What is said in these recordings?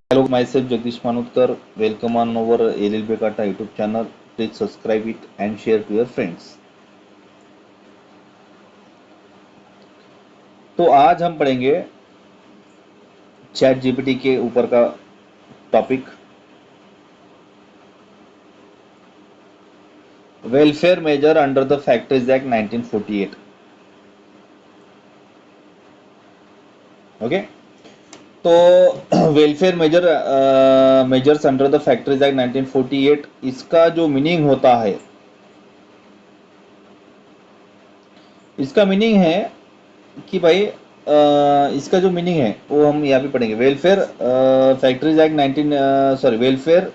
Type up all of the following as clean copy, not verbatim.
Hello, myself Jagdish Manutkar. Welcome on our LLB Kata YouTube channel. Please subscribe it and share to your friends. तो आज हम पढ़ेंगे chat GPT के ऊपर का topic welfare measure under the factories act 1948. Okay, तो welfare measures under the factories act 1948 इसका जो मीनिंग होता है, इसका मीनिंग है कि भाई इसका जो मीनिंग है वो हम यहाँ पे पढ़ेंगे. Welfare factories act 19 welfare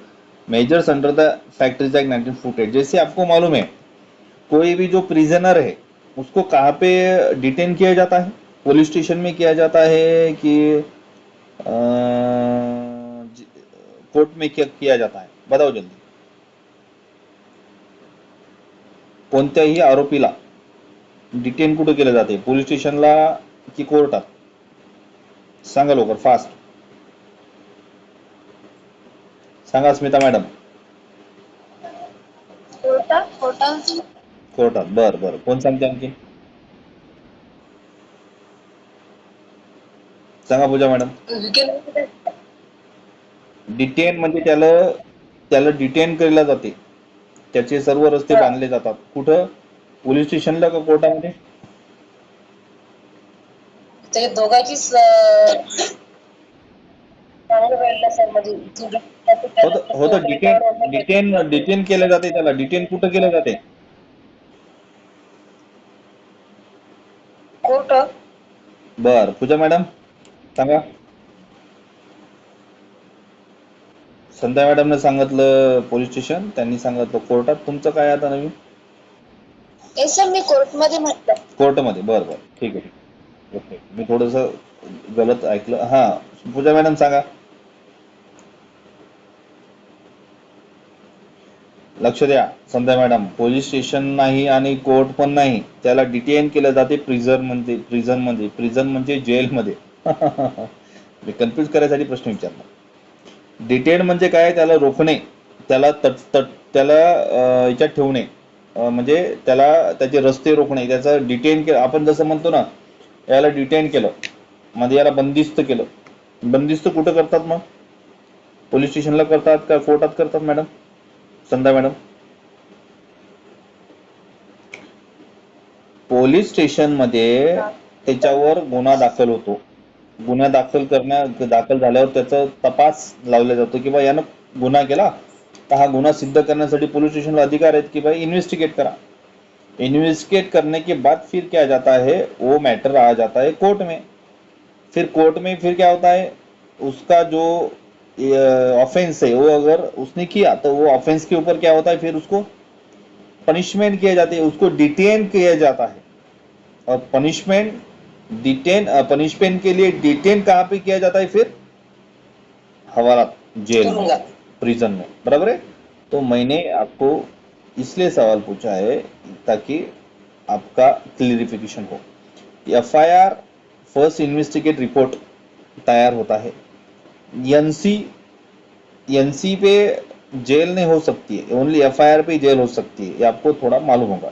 measures under the factories act 1948. जैसे आपको मालूम है कोई भी जो प्रिजनर है उसको कहाँ पे डिटेन किया जाता है? पुलिस स्टेशन में किया जाता है कि कोर्ट में किया जाता है? बताओ जल्दी. कोणत्याही आरोपीला डिटेन कुठे केलं जाते? पोलीस स्टेशनला की कोर्टात? सांगा लवकर, फास्ट सांगा स्मिता मॅडम. कोर्टात. बर बर, कोण सांगते आणखी? सांगा पूजा मॅडम. डिटेन म्हणजे त्याला डिटेन केलं जाते, त्याचे सर्व रस्ते बांधले जातात. कुठं? पोलीस स्टेशनला का कोर्टामध्ये? ते दोघांची होतं डिटेन केलं जाते. त्याला डिटेन कुठं केलं जाते? कोर्ट. बर, पूजा मॅडम सांगा. संध्या मॅडमने सांगितलं पोलीस स्टेशन, त्यांनी सांगितलं कोर्टात. तुमचं काय आता नवीन? सर मी कोर्टमध्ये म्हटलं. कोर्टमध्ये. बर बर, ठीक आहे. ओके, मी थोडस गलत ऐकलं. हा, पूजा मॅडम सांगा. लक्ष द्या संध्या मॅडम, पोलीस स्टेशन नाही आणि कोर्ट पण नाही, त्याला डिटेन केलं जाते प्रिझन म्हणजे जेलमध्ये. मी कन्फ्युज करायसाठी प्रश्न विचारला. डिटेन म्हणजे काय? त्याला रोखणे, त्याला त्याला याच्यात ठेवणे, म्हणजे त्याला त्याचे रस्ते रोखणे, त्याचं डिटेन केलं. आपण जसं म्हणतो ना, याला डिटेन केलं म्हणजे याला बंदिस्त केलं. बंदिस्त कुठं करतात मग? पोलीस स्टेशनला करतात का कोर्टात करतात मॅडम? संध्या मॅडम. पोलीस स्टेशन मध्ये त्याच्यावर गुन्हा दाखल होतो. गुन्हा दाखल झाल्यावर त्याचा तपास लावला जातो की बा यानं गुन्हा केला, तर हा गुन्हा सिद्ध करण्यासाठी पोलीस स्टेशनला अधिकार आहेत की भाई इन्वेस्टिगेट करा. इन्वेस्टिगेट करने के बाद फिर क्या जाता है, वो मैटर आ जाता है कोर्ट में. फिर कोर्ट में फिर क्या होता है, उसका जो ऑफेंस है वो अगर उसने किया तो वो ऑफेंस के ऊपर क्या होता है, फिर उसको पनिशमेंट किया जाती है, उसको डिटेन किया जाता है. और पनिशमेंट के लिए डिटेन कहाँ पे किया जाता है? फिर हवालात, जेल में, प्रिजन में. बराबर है. तो मैंने आपको इसलिए सवाल पूछा है ताकि आपका क्लियरिफिकेशन हो. एफआईआर फर्स्ट इन्वेस्टिगेट रिपोर्ट तैयार होता है. एनसी पे जेल नहीं हो सकती है, ओनली एफआईआर पे जेल हो सकती है. ये आपको थोड़ा मालूम होगा.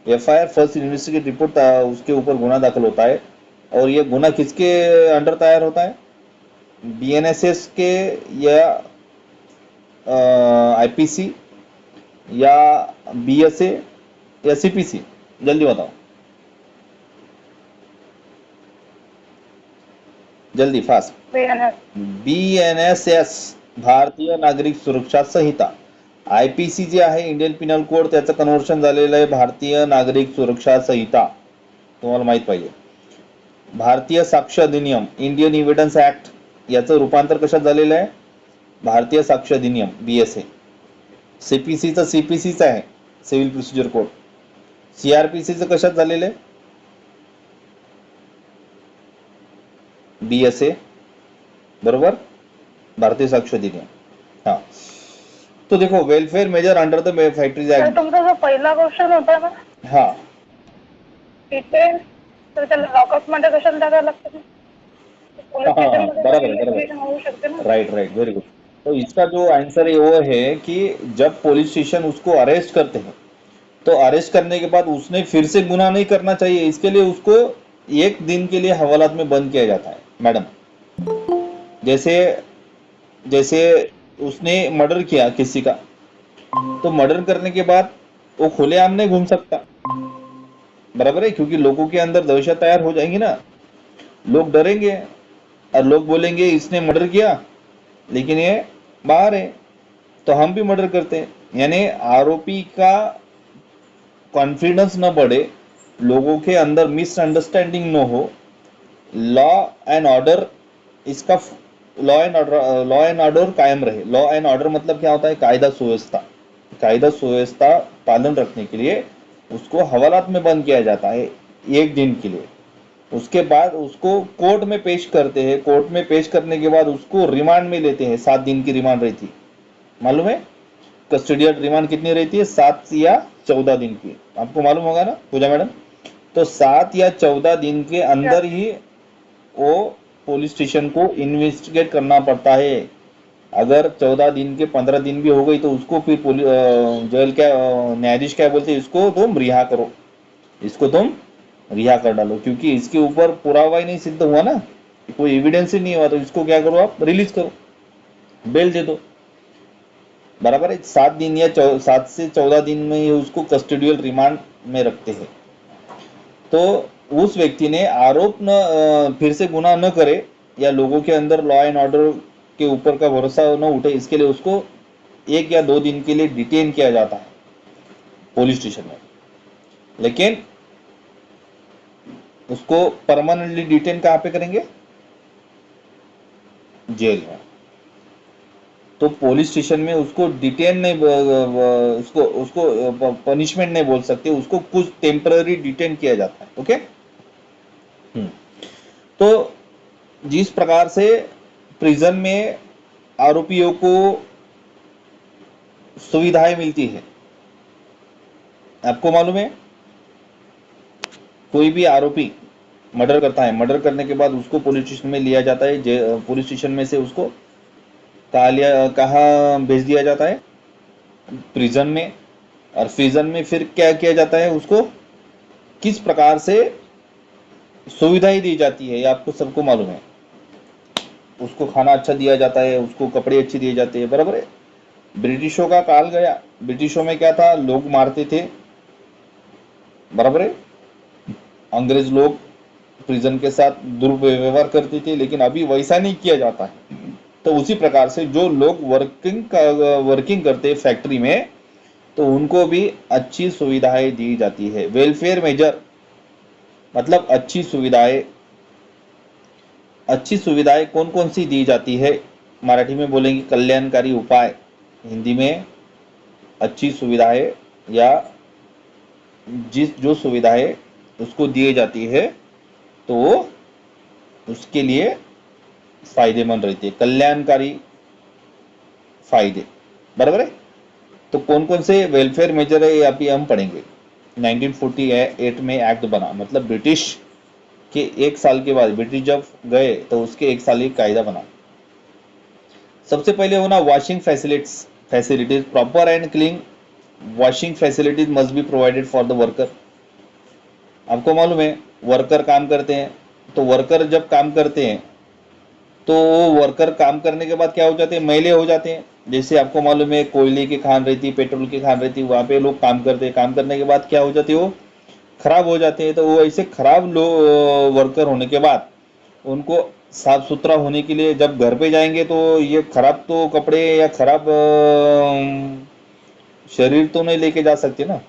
एफआईआर फर्स्ट इन्वेस्टिगेट रिपोर्ट, उसके ऊपर गुना दाखिल होता है. और ये गुना किसके अंडर तैयार होता है? बीएनएसएस के या आईपीसी या बीएसए या सीपीसी? जल्दी बताओ, जल्दी फास्ट. बीएनएसएस, भारतीय नागरिक सुरक्षा संहिता. आयपीसी जे आहे, इंडियन पिनल कोड, त्याचं कन्व्हर्शन झालेलं आहे भारतीय नागरिक सुरक्षा संहिता. तुम्हाला माहित पाहिजे. भारतीय साक्ष अधिनियम, इंडियन एव्हिडन्स ऍक्ट, याचं रूपांतर कशात झालेलं आहे? भारतीय साक्ष अधिनियम, बीएसए. सीपीसीचं सीपीसीचं आहे, सिव्हिल प्रोसिजर कोड. सीआरपीसीचं कशात झालेलं आहे? बीएसए. बरोबर, भारतीय साक्ष अधिनियम. हाँ, तो देखो welfare measure under the factories act. तुमचा जो पहिला क्वेश्चन होता ना, हा, डिटेन, तर त्याला लॉकअप मध्ये कशाला टाकायला लागतं? पोलीस स्टेशनमध्ये बराबर पण आहे, बराबर इन्व्हेस्टिगेशन होऊ शकते ना. है, राइट राइट, वेरी गुड। तो इसका जो आंसर है वो है कि जब पुलिस स्टेशन उसको अरेस्ट करते हैं तो अरेस्ट करने के बाद उसने फिर से गुनाह नहीं करना चाहिए, इसके लिए उसको 1 दिन के लिए हवालात में बंद किया जाता है मैडम। जैसे जैसे उसने मर्डर किया किसी का, तो मर्डर करने के बाद वो खुलेआम नहीं घूम सकता, बराबर है, क्योंकि लोगों के अंदर दहशत तैयार हो जाएगी ना, लोग डरेंगे और लोग बोलेंगे इसने मर्डर किया लेकिन ये बाहर है, तो हम भी मर्डर करते हैं। यानी आरोपी का कॉन्फिडेंस न बढ़े, लोगों के अंदर मिसअंडरस्टैंडिंग न हो, लॉ एंड ऑर्डर इसका लॉ एंड ऑर्डर कायम रहे। लॉ एंड ऑर्डर मतलब क्या होता है? कायदा सुव्यवस्था, कायदा सुव्यवस्था पालन रखने के लिए उसको हवालात में बंद किया जाता है 1 दिन के लिए। उसके बाद उसको कोर्ट में पेश करते हैं, कोर्ट में पेश करने के बाद उसको रिमांड में लेते हैं, 7 दिन की रिमांड रहती, मालूम है? कस्टडियल रिमांड कितनी रहती है? 7 या 14 दिन की, आपको मालूम होगा ना पूजा मैडम? तो 7 या 14 दिन के अंदर ही वो पुलिस स्टेशन को इन्वेस्टिगेट करना पड़ता है। अगर 14 दिन के 15 दिन भी हो गई तो उसको फिर जेल क्या न्यायाधीश क्या बोलते हैं, इसको तुम रिहा करो, इसको तुम रिहा कर डालो, क्योंकि इसके ऊपर पुरावा ही नहीं सिद्ध हुआ ना, कोई एविडेंस ही नहीं हुआ, तो इसको क्या करो, आप रिलीज करो, बेल दे दो, बराबर है। 7 दिन या 7 से 14 दिन में ही उसको कस्टडियल रिमांड में रखते हैं। तो उस व्यक्ति ने आरोप न फिर से गुनाह न करे या लोगों के अंदर लॉ एंड ऑर्डर के ऊपर का भरोसा न उठे, इसके लिए उसको 1 या 2 दिन के लिए डिटेन किया जाता है पुलिस स्टेशन में, लेकिन उसको परमानेंटली डिटेन कहाँ पे करेंगे? जेल में। तो पुलिस स्टेशन में उसको डिटेन नहीं, उसको उसको पनिशमेंट नहीं बोल सकते, उसको कुछ टेम्पररी डिटेन किया जाता है। ओके। तो जिस प्रकार से प्रिजन में आरोपियों को सुविधाएं मिलती है, आपको मालूम है? कोई भी आरोपी मर्डर करता है, मर्डर करने के बाद उसको पुलिस स्टेशन में लिया जाता है, पुलिस स्टेशन में से उसको कहाँ भेज दिया जाता है? प्रिजन में। और प्रिजन में फिर क्या किया जाता है? उसको किस प्रकार से सुविधाएं दी जाती है ये आपको सबको मालूम है। उसको खाना अच्छा दिया जाता है, उसको कपड़े अच्छे दिए जाते हैं, बराबर है। ब्रिटिशों का काल गया, ब्रिटिशों में क्या था? लोग मारते थे, बराबर है। अंग्रेज लोग प्रिजन के साथ दुर्व्यवहार करते थे, लेकिन अभी वैसा नहीं किया जाता है। तो उसी प्रकार से जो लोग वर्किंग करते हैं फैक्ट्री में, तो उनको भी अच्छी सुविधाएं दी जाती है। वेलफेयर मेजर मतलब अच्छी सुविधाएं। अच्छी सुविधाएं कौन कौन सी दी जाती है? मराठी में बोलेंगे कल्याणकारी उपाय, हिंदी में अच्छी सुविधाएं, या जो सुविधाएं उसको दिए जाती है तो उसके लिए फायदेमंद रहती है, कल्याणकारी फायदे, बराबर है। तो कौन कौन से वेलफेयर मेजर है ये अभी हम पढ़ेंगे। 1948 में एक्ट बना, मतलब ब्रिटिश के 1 साल के बाद, ब्रिटिश जब गए तो उसके 1 साल ही कायदा बना। सबसे पहले होना washing facilities, proper and clean washing facilities must be provided for the worker. आपको मालूम है वर्कर काम करते हैं, तो वर्कर जब काम करते हैं तो वर्कर काम करने के बाद क्या हो जाते हैं? मैले हो जाते हैं। जैसे आपको मालूम है कोयले की खान रहती, पेट्रोल की खान रहती, वहाँ पे लोग काम करते हैं, काम करने के बाद क्या हो जाती है? वो खराब हो जाते हैं। तो वो ऐसे खराब वर्कर होने के बाद उनको साफ सुथरा होने के लिए जब घर पे जाएंगे तो ये खराब तो कपड़े या खराब शरीर तो नहीं लेके जा सकते ना,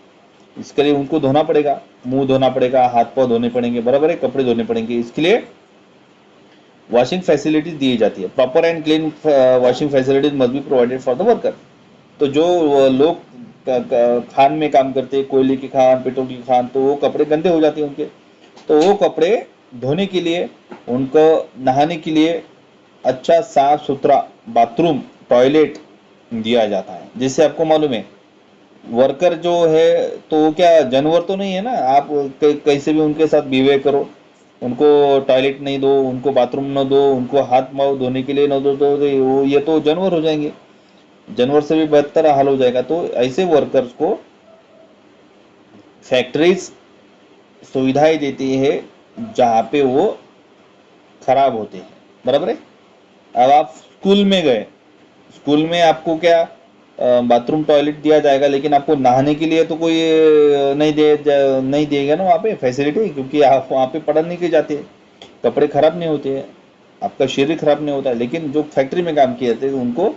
इसके लिए उनको धोना पड़ेगा, मुंह धोना पड़ेगा, हाथ पाँव धोने पड़ेंगे, बराबर है, कपड़े धोने पड़ेंगे। इसके लिए वॉशिंग फैसिलिटीज दी जाती है। Proper and clean washing facilities must be provided for the worker. तो जो लोग खान में काम करते हैं, कोयले की खान, पेट्रोल की खान, तो वो कपड़े गंदे हो जाते हैं उनके, तो वो कपड़े धोने के लिए, उनको नहाने के लिए अच्छा साफ सुथरा बाथरूम, टॉयलेट दिया जाता है। जैसे आपको मालूम है वर्कर जो है तो क्या जानवर तो नहीं है ना, आप कैसे भी उनके साथ बिहेव करो, उनको टॉयलेट नहीं दो, उनको बाथरूम न दो, उनको हाथ पाँव धोने के लिए न दो, तो ये तो जानवर हो जाएंगे, जानवर से भी बदतर हाल हो जाएगा। तो ऐसे वर्कर्स को फैक्ट्रीज सुविधाएं देती है जहाँ पे वो खराब होते हैं, बराबर है। अब आप स्कूल में गए, स्कूल में आपको क्या बाथरूम टॉयलेट दिया जाएगा, लेकिन आपको नहाने के लिए तो कोई नहीं देगा ना वहाँ पे फैसिलिटी, क्योंकि आप वहाँ पे पढ़ने के जाते हैं, कपड़े खराब नहीं होते हैं, आपका शरीर खराब नहीं होता है। लेकिन जो फैक्ट्री में काम किए जाते हैं उनको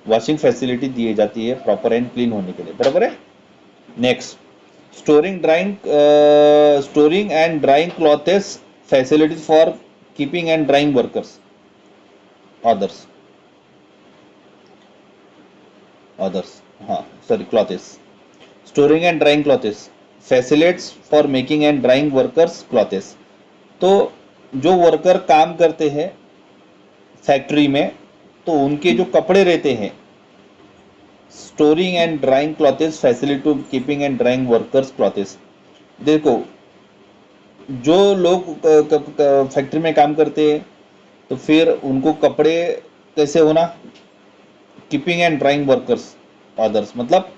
वॉशिंग फैसिलिटी दी जाती है प्रॉपर एंड क्लीन होने के लिए, बराबर है। Next, storing and drying clothes facilities for keeping and drying workers others हाँ sorry, clothes, storing and drying clothes facilities for making and drying workers clothes. तो जो वर्कर काम करते हैं फैक्ट्री में, तो उनके जो कपड़े रहते हैं, storing and drying clothes facility to keeping and drying workers clothes. देखो, जो लोग फैक्ट्री में काम करते हैं तो फिर उनको कपड़े कैसे होना, keeping and drying workers others, मतलब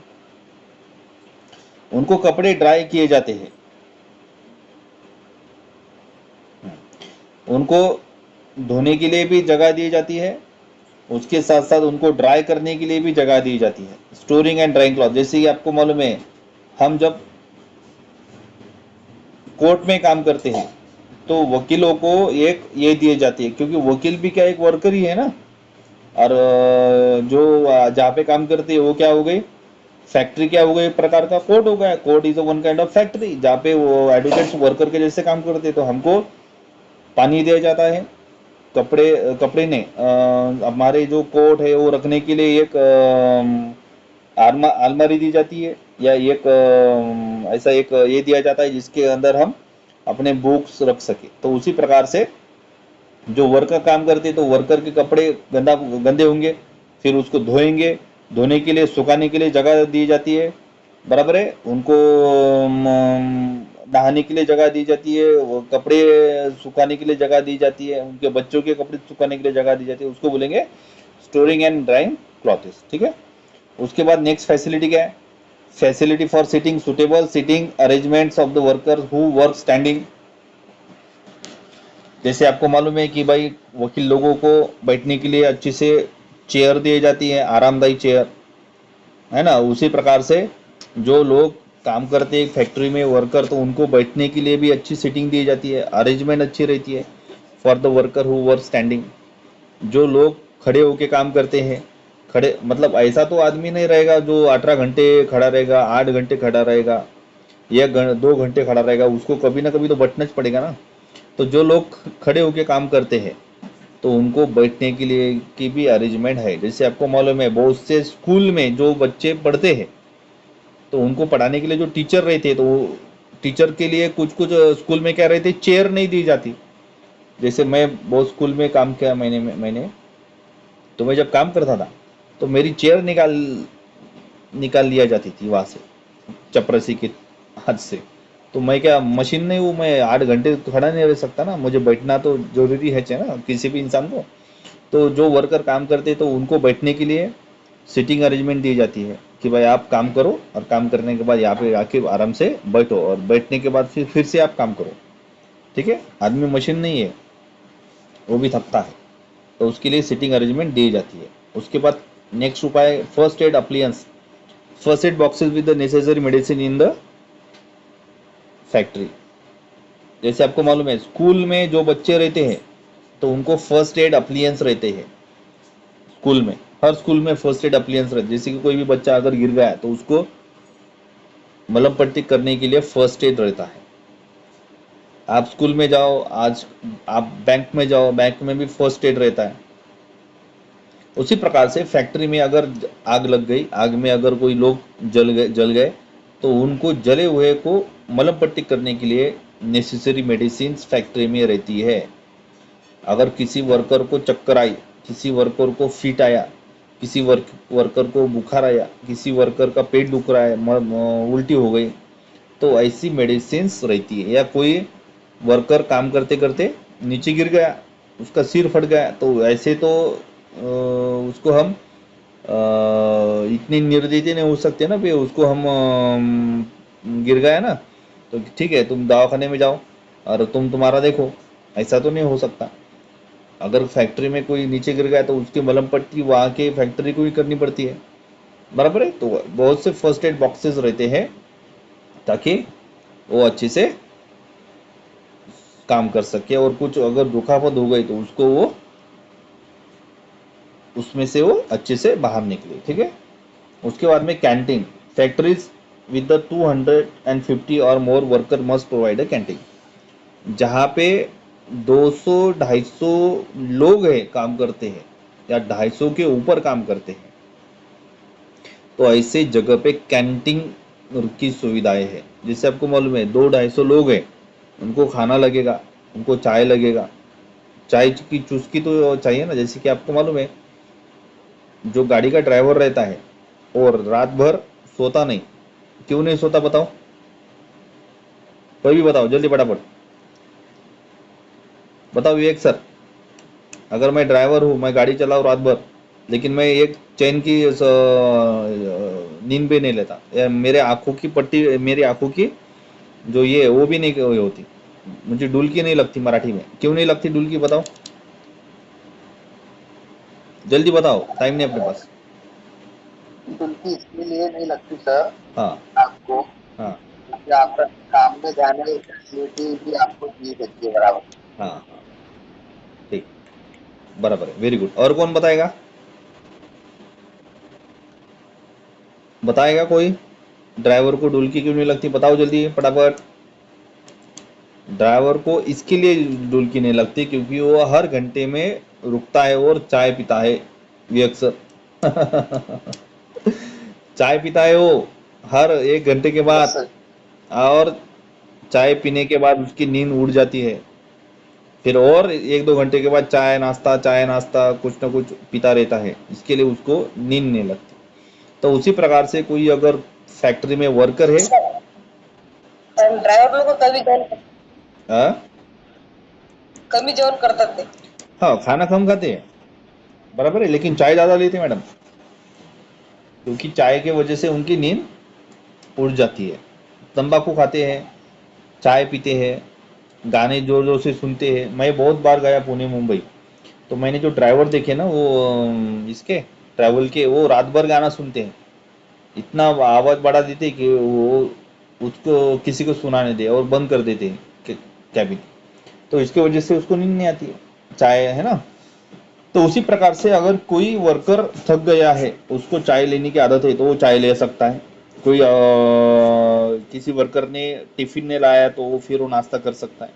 उनको कपड़े ड्राई किए जाते हैं, उनको धोने के लिए भी जगह दी जाती है, उसके साथ साथ उनको ड्राई करने के लिए भी जगह दी जाती है। स्टोरिंग एंड ड्राइंग क्लॉथ, जैसे कि आपको मालूम है, हम जब कोर्ट में काम करते हैं तो वकीलों को एक ये दिए जाती है, क्योंकि वकील भी क्या एक वर्कर ही है ना। और जो जहाँ पे काम करते हैं वो क्या हो गई, फैक्ट्री क्या हो गई, एक प्रकार का कोर्ट हो गया। Court is one kind of factory, जहाँ पे वो एडवोकेट्स वर्कर के जैसे काम करते हैं। तो हमको पानी दिया जाता है, कपड़े ने हमारे जो कोट है वो रखने के लिए एक अलमारी दी जाती है, या एक ऐसा एक ये दिया जाता है जिसके अंदर हम अपने बुक्स रख सके। तो उसी प्रकार से जो वर्कर काम करते हैं, तो वर्कर के कपड़े गंदे होंगे, फिर उसको धोएंगे, धोने के लिए सुखाने के लिए जगह दी जाती है, बराबर है। उनको नहाने के लिए जगह दी जाती है, वो कपड़े सुखाने के लिए जगह दी जाती है, उनके बच्चों के कपड़े सुखाने के लिए जगह दी जाती है, उसको बोलेंगे स्टोरिंग एंड ड्राइंग क्लॉथेस, ठीक है। उसके बाद नेक्स्ट फैसिलिटी क्या है, facility for sitting, suitable sitting arrangements of the worker who work standing. जैसे आपको मालूम है कि भाई वकील लोगों को बैठने के लिए अच्छी से चेयर दी जाती है, आरामदायी चेयर, है ना। उसी प्रकार से जो लोग काम करते हैं फैक्ट्री में वर्कर, तो उनको बैठने के लिए भी अच्छी सीटिंग दी जाती है, अरेंजमेंट अच्छी रहती है for the worker who work standing. जो लोग खड़े होके काम करते हैं, खड़े मतलब ऐसा तो आदमी नहीं रहेगा जो 18 घंटे खड़ा रहेगा, 8 घंटे खड़ा रहेगा, या 2 घंटे खड़ा रहेगा, उसको कभी ना कभी तो बैठना ही पड़ेगा ना। तो जो लोग खड़े होके काम करते हैं तो उनको बैठने के लिए की भी अरेंजमेंट है। जैसे आपको मालूम है, बहुत से स्कूल में जो बच्चे पढ़ते हैं तो उनको पढ़ाने के लिए जो टीचर रहते हैं, तो टीचर के लिए कुछ कुछ स्कूल में क्या रहते, चेयर नहीं दी जाती। जैसे मैं बहुत स्कूल में काम किया, मैंने तो मैं जब काम करता था तो मेरी चेयर निकाल लिया जाती थी वहाँ से, चपरासी के हाथ से। तो मैं क्या मशीन नहीं हूँ, मैं 8 घंटे तो खड़ा नहीं रह सकता ना, मुझे बैठना तो जरूरी है ना किसी भी इंसान को। तो जो वर्कर काम करते हैं तो उनको बैठने के लिए सीटिंग अरेंजमेंट दी जाती है कि भाई आप काम करो, और काम करने के बाद यहाँ पे आके आराम से बैठो, और बैठने के बाद फिर से आप काम करो, ठीक है। आदमी मशीन नहीं है, वो भी थकता है, तो उसके लिए सीटिंग अरेंजमेंट दी जाती है। उसके बाद नेक्स्ट उपाय, first aid appliance, first aid boxes with the necessary medicine in the factory. जैसे आपको मालूम है, स्कूल में जो बच्चे रहते हैं तो उनको फर्स्ट एड अप्लायंस रहते हैं स्कूल में, हर स्कूल में फर्स्ट एड अप्लायंस रहते हैं। जैसे कि कोई भी बच्चा अगर गिर गया है तो उसको मलहम पट्टी करने के लिए फर्स्ट एड रहता है। आप स्कूल में जाओ, आज आप बैंक में जाओ, बैंक में भी फर्स्ट एड रहता है। उसी प्रकार से फैक्ट्री में अगर आग लग गई, आग में अगर कोई लोग जल गए तो उनको जले हुए को मलहम पट्टी करने के लिए नेसेसरी मेडिसिन फैक्ट्री में रहती है। अगर किसी वर्कर को चक्कर आई, किसी वर्कर को फिट आया, किसी वर्कर को बुखार आया, किसी वर्कर का पेट दुख रहा है, उल्टी हो गई, तो ऐसी मेडिसिन रहती है। या कोई वर्कर काम करते करते नीचे गिर गया, उसका सिर फट गया, तो ऐसे तो उसको हम इतनी निर्दयी नहीं हो सकते ना, भी उसको हम गिर गया ना तो ठीक है तुम दवाखाने में जाओ और तुम्हारा देखो, ऐसा तो नहीं हो सकता। अगर फैक्ट्री में कोई नीचे गिर गया तो उसकी मलहम पट्टी वहाँ के फैक्ट्री को ही करनी पड़ती है, बराबर है। तो बहुत से फर्स्ट एड बॉक्सेस रहते हैं ताकि वो अच्छे से काम कर सके, और कुछ अगर दुखापत हो गई तो उसको वो उसमें से वो अच्छे से बाहर निकले, ठीक है। उसके बाद में कैंटीन, फैक्ट्रीज विद द 250 और more worker must provide a canteen. जहाँ पे 200-250 लोग हैं काम करते हैं या 250 के ऊपर काम करते हैं, तो ऐसे जगह पे कैंटीन की सुविधाएं है। जैसे आपको मालूम है 200-250 लोग हैं, उनको खाना लगेगा, उनको चाय लगेगा, चाय की चुस्की तो चाहिए ना। जैसे कि आपको मालूम है जो गाड़ी का ड्राइवर रहता है और रात भर सोता नहीं, क्यों नहीं सोता बताओ, कोई भी बताओ जल्दी फटाफट बताओ विवेक सर। अगर मैं ड्राइवर हूँ, मैं गाड़ी चलाऊँ रात भर, लेकिन मैं एक चैन की नींद भी नहीं लेता, या मेरे आंखों की पट्टी, मेरी आंखों की जो ये वो भी नहीं होती, मुझे डुलकी नहीं लगती मराठी में, क्यों नहीं लगती डुलकी बताओ, जल्दी बताओ, टाइम नहीं अपने पास। डुलकी इसके लिए नहीं लगती सर हाँ आपको, हाँ क्योंकि आपका काम में जाने की फैसिलिटी भी आपको दी जाती है बराबर। हाँ हाँ, ठीक, बराबर है, वेरी गुड। और कौन बताएगा, बताएगा कोई, ड्राइवर को डुलकी क्यों नहीं लगती बताओ जल्दी फटाफट। ड्राइवर को इसके लिए डुलकी नहीं लगती क्योंकि वो हर घंटे में रुकता है और चाय पीता है, ये अक्सर चाय पीता है वो हर 1 घंटे के बाद, सर और चाय पीने के बाद उसकी नींद उड़ जाती है, फिर और 1-2 घंटे के बाद चाय नाश्ता कुछ ना कुछ पीता रहता है, इसके लिए उसको नींद नहीं लगती। तो उसी प्रकार से कोई अगर फैक्ट्री में वर्कर है, ड्रायव्हर लोक हाँ कमी जेवण करतात ते. हाँ खाना कम खाते हैं, बराबर है, लेकिन चाय ज़्यादा लेते हैं मैडम, क्योंकि चाय के वजह से उनकी नींद उड़ जाती है। तंबाकू खाते हैं, चाय पीते हैं, गाने जोर जोर से सुनते हैं। मैं बहुत बार गया पुणे मुंबई, तो मैंने जो ड्राइवर देखे ना वो इसके ट्रैवल के, वो रात भर गाना सुनते हैं, इतना आवाज़ बढ़ा देते कि वो उसको किसी को सुनाने दे और बंद कर देते हैं कैबिन, तो इसकी वजह से उसको नींद नहीं आती है, चाय है ना। तो उसी प्रकार से अगर कोई वर्कर थक गया है, उसको चाय लेने की आदत है, तो वो चाय ले सकता है। कोई किसी वर्कर ने टिफिन नहीं लाया तो वो फिर वो नाश्ता कर सकता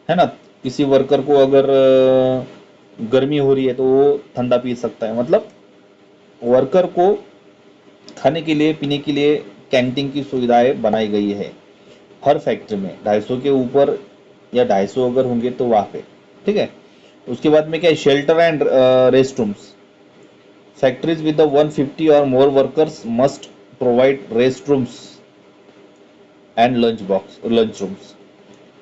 है ना। किसी वर्कर को अगर गर्मी हो रही है तो वो ठंडा पी सकता है। मतलब वर्कर को खाने के लिए पीने के लिए कैंटीन की सुविधाएं बनाई गई है हर फैक्ट्री में, 250 के ऊपर या 250 अगर होंगे तो वहाँ पे, ठीक है। उसके बाद में क्या है, shelter and rest rooms, factories with 150 और more workers must provide rest rooms and lunch rooms.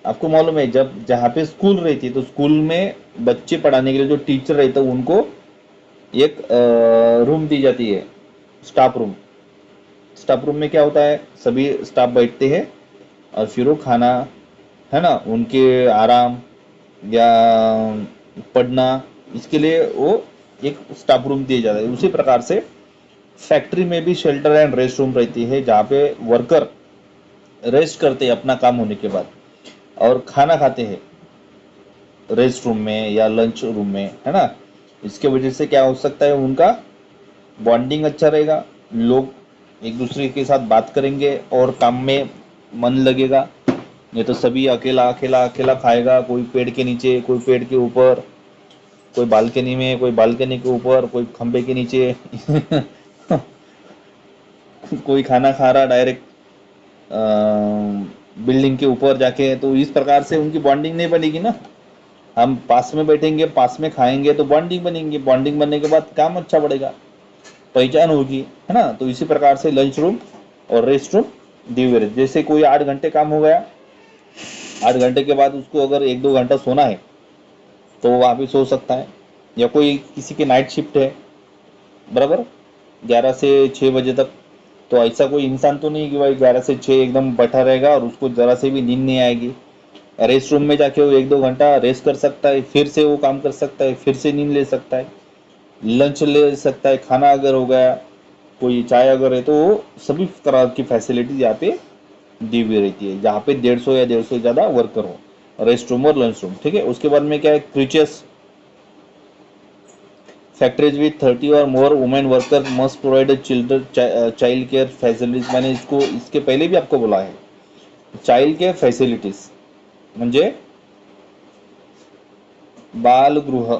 आपको मालूम है जब जहाँ पे स्कूल रहती है तो स्कूल में बच्चे पढ़ाने के लिए जो टीचर रहते हैं उनको एक रूम दी जाती है, स्टाफ रूम। स्टाफ रूम में क्या होता है, सभी स्टाफ बैठते हैं और फिर वो खाना, है ना, उनके आराम या पढ़ना, इसके लिए वो एक स्टाफ रूम दिया जाता है। उसी प्रकार से फैक्ट्री में भी शेल्टर एंड रेस्ट रूम रहती है जहाँ पे वर्कर रेस्ट करते हैं अपना काम होने के बाद, और खाना खाते हैं रेस्ट रूम में या लंच रूम में, है ना। इसके वजह से क्या हो सकता है, उनका बॉन्डिंग अच्छा रहेगा, लोग एक दूसरे के साथ बात करेंगे और काम में मन लगेगा। ये तो सभी अकेला अकेला अकेला खाएगा, कोई पेड़ के नीचे, कोई पेड़ के ऊपर, कोई बालकनी में, कोई बालकनी के ऊपर, कोई खंबे के नीचे कोई खाना खा रहा डायरेक्ट बिल्डिंग के ऊपर जाके, तो इस प्रकार से उनकी बॉन्डिंग नहीं बनेगी ना। हम पास में बैठेंगे, पास में खाएंगे तो बॉन्डिंग बनेगी, बॉन्डिंग बनने के बाद काम अच्छा बढ़ेगा, पहचान होगी, है ना। तो इसी प्रकार से लंच रूम और रेस्ट रूम दिए हुए रहते। जैसे कोई 8 घंटे काम हो गया 8 घंटे के बाद उसको अगर 1-2 घंटा सोना है तो वो वहाँ पे सो सकता है, या कोई किसी की नाइट शिफ्ट है बराबर 11 से 6 बजे तक, तो ऐसा कोई इंसान तो नहीं कि भाई 11 से 6 एकदम बैठा रहेगा और उसको जरा से भी नींद नहीं आएगी। रेस्ट रूम में जाके वो 1-2 घंटा रेस्ट कर सकता है, फिर से वो काम कर सकता है, फिर से नींद ले सकता है, लंच ले सकता है, खाना अगर हो गया, कोई चाय अगर है, तो सभी तरह की फैसिलिटीज यहाँ पे दी हुई रहती है, जहाँ पे 150 या 150 से ज़्यादा वर्कर हो, रेस्ट रूम और लंच रूम। ठीक है, उसके बाद में क्या है, क्रीचर्स फैक्ट्रीज विथ 30 और more women worker must provide child care facilities. मैंने इसको इसके पहले भी आपको बोला है, चाइल्ड केयर फॅसिलिटीज म्हणजे बालगृह,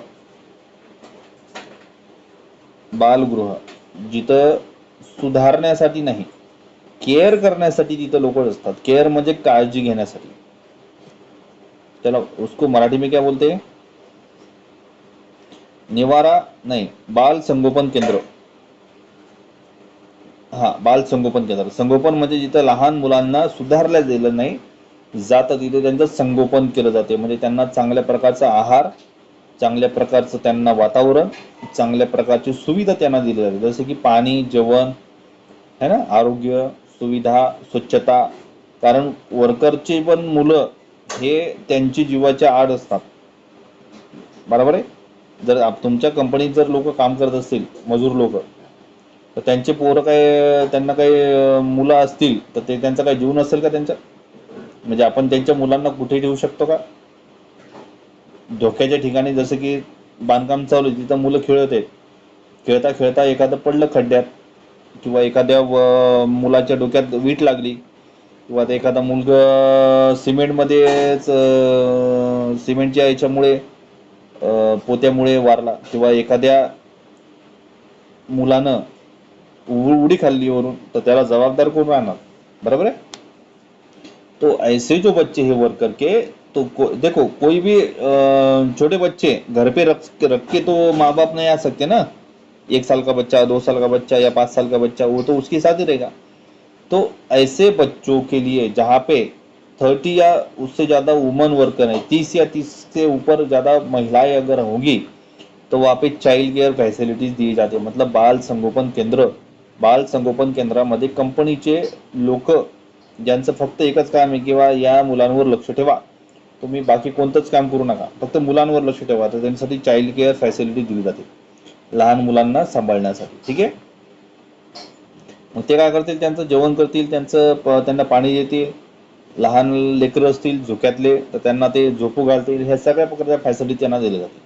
बालगृह जिथं सुधारण्यासाठी नाही, केअर करण्यासाठी तिथं लोक असतात। केअर म्हणजे काळजी घेण्यासाठी, त्याला उसको मराठी में क्या बोलते हैं, निवारा नहीं, बाल संगोपन केंद्र। हा, बाल संगोपन केंद्र, संगोपन म्हणजे जिथं लहान मुलांना सुधारलं गेलं नाही जातं तिथे त्यांचं संगोपन केलं जाते, म्हणजे त्यांना चांगल्या प्रकारचा आहार, चांगल्या प्रकारचं त्यांना वातावरण, चांगल्या प्रकारची सुविधा त्यांना दिली जाते, जसे की पाणी, जेवण है ना, आरोग्य सुविधा, स्वच्छता। कारण वर्करचे पण मुलं हे त्यांची जीवाच्या आड असतात, बरोबर आहे। जर तुमच्या कंपनीत जर लोक काम करत असतील, मजूर लोक, तर त्यांचे पोरं काय, त्यांना काही मुलं असतील तर ते त्यांचा काय जीव नसेल का त्यांच्या, म्हणजे आपण त्यांच्या मुलांना कुठे ठेवू शकतो का, धोक्याच्या ठिकाणी, जसं की बांधकाम चालू आहे तिथं मुलं खेळत आहेत, खेळता खेळता एखादं पडलं खड्ड्यात, किंवा एखाद्या मुलाच्या डोक्यात वीट लागली, किंवा एखादा मुलगा सिमेंटमध्येच सिमेंटच्या याच्यामुळे पोत्यामुळे वारला, किंवा एखाद्या मुलानं उडी खाल्ली वरून, तर त्याला जबाबदार कोण राहणार, बरोबर है। तो ऐसे जो बच्चे हैं वर्कर के, तो देखो कोई भी छोटे बच्चे घर पे रख के तो माँ बाप नहीं आ सकते ना, 1 साल का बच्चा, 2 साल का बच्चा या 5 साल का बच्चा, वो तो उसके साथ ही रहेगा। तो ऐसे बच्चों के लिए जहाँ पे 30 या उससे ज़्यादा वुमन वर्कर है, 30 या 30 से ऊपर ज़्यादा महिलाएं अगर होंगी, तो वहाँ पे चाइल्ड केअर फॅसिलिटीज दी जाते, मतलब बाल संगोपन केंद्र। बाल संगोपन केंद्रामध्ये कंपनीचे लोक, ज्यांचं फक्त एकच काम आहे किंवा या मुलांवर लक्ष ठेवा, तुम्ही बाकी कोणतंच काम करू नका, फक्त मुलांवर लक्ष ठेवा, तर त्यांच्यासाठी चाइल्ड केअर फॅसिलिटी दिली जाते, लहान मुलांना सांभाळण्यासाठी। ठीक आहे, मग ते काय करतील, त्यांचं जेवण करतील, त्यांना पाणी देतील, लहान लेकरं असतील झोक्यातले तर त्यांना ते झोपू घालतील, ह्या सगळ्या प्रकारच्या फॅसिलिटी त्यांना दिल्या जातील।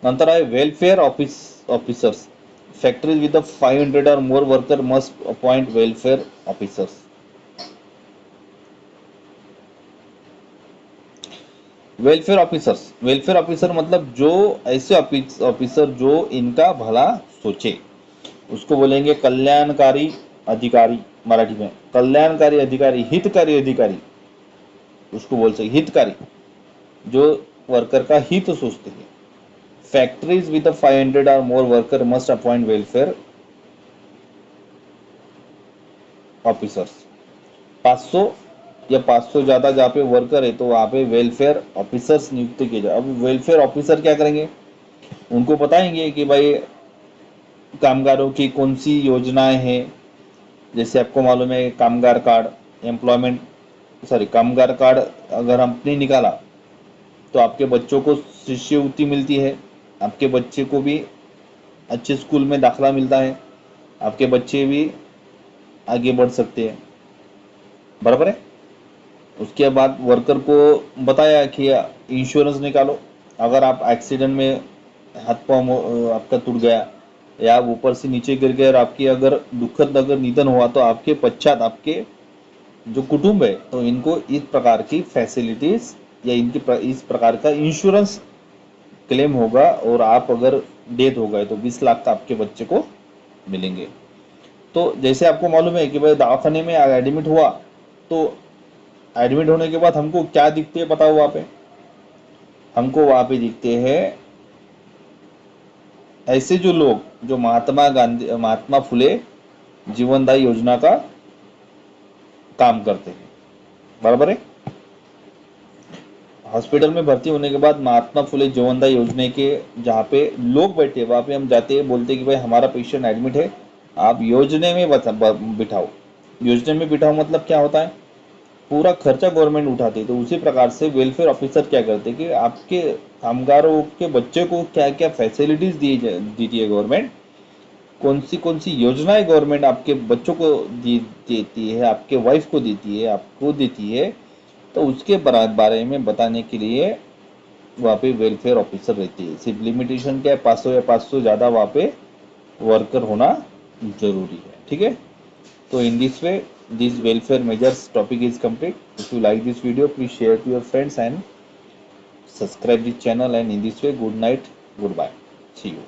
नंतर आहे वेलफेअर ऑफिसर्स, फॅक्टरीज विथ 500 और more worker must appoint welfare officers. Welfare officer मतलब जो ऐसे ऑफिसर जो इनका भला सोचे, उसको बोलेंगे कल्याणकारी अधिकारी, मराठी में कल्याणकारी अधिकारी, हितकारी अधिकारी उसको बोलते हैं, हितकारी, जो वर्कर का हित सोचते हैं। फैक्ट्रीज विद 500 और more worker must appoint welfare officers. 500 या 500 ज़्यादा जहाँ पे वर्कर है तो वहाँ पे वेलफेयर ऑफिसर्स नियुक्त किए जाए। अब वेलफेयर ऑफिसर क्या करेंगे, उनको बताएंगे कि भाई कामगारों की कौन सी योजनाएं हैं, जैसे आपको मालूम है कामगार कार्ड, कामगार कार्ड अगर हमने निकाला तो आपके बच्चों को शिष्यवृत्ति मिलती है, आपके बच्चे को भी अच्छे स्कूल में दाखला मिलता है, आपके बच्चे भी आगे बढ़ सकते हैं, बराबर है। उसके बाद वर्कर को बताया कि इंश्योरेंस निकालो, अगर आप एक्सीडेंट में हाथ पाँव आपका टूट गया या ऊपर से नीचे गिर गए और आपकी अगर दुखद अगर निधन हुआ, तो आपके पश्चात आपके जो कुटुंब है तो इनको इस प्रकार की फैसिलिटीज या इस प्रकार का इंश्योरेंस क्लेम होगा, और आप अगर डेथ हो गए तो 20 लाख का आपके बच्चे को मिलेंगे। तो जैसे आपको मालूम है कि भाई दवाखाने में एडमिट हुआ, तो एडमिट होने के बाद हमको क्या दिखते हैं बताओ, वहाँ पे हमको वहाँ पे दिखते हैं ऐसे जो लोग जो महात्मा फुले जीवनदायी योजना का काम करते हैं, बराबर है। हॉस्पिटल में भर्ती होने के बाद महात्मा फुले जीवनदायी योजना के जहाँ पे लोग बैठे वहाँ पे हम जाते हैं, बोलते हैं कि भाई हमारा पेशेंट एडमिट है, आप योजना में बिठाओ। योजना में बिठाओ मतलब क्या होता है, पूरा खर्चा गवर्नमेंट उठाती है। तो उसी प्रकार से वेलफेयर ऑफिसर क्या करते हैं कि आपके कामगारों के बच्चे को क्या क्या फैसिलिटीज देती है गवर्नमेंट, कौन सी योजनाएं गवर्नमेंट आपके बच्चों को देती है, आपके वाइफ को देती है, आपको देती है, तो उसके बारे में बताने के लिए वहाँ पे वेलफेयर ऑफिसर रहती है। सिर्फ लिमिटेशन क्या है, 500 या 500 ज़्यादा वहाँ पे वर्कर होना जरूरी है। ठीक है, तो in this way this welfare measures topic is complete. If you like this video, please share to your friends and subscribe the channel, and in this way good night, goodbye, see you.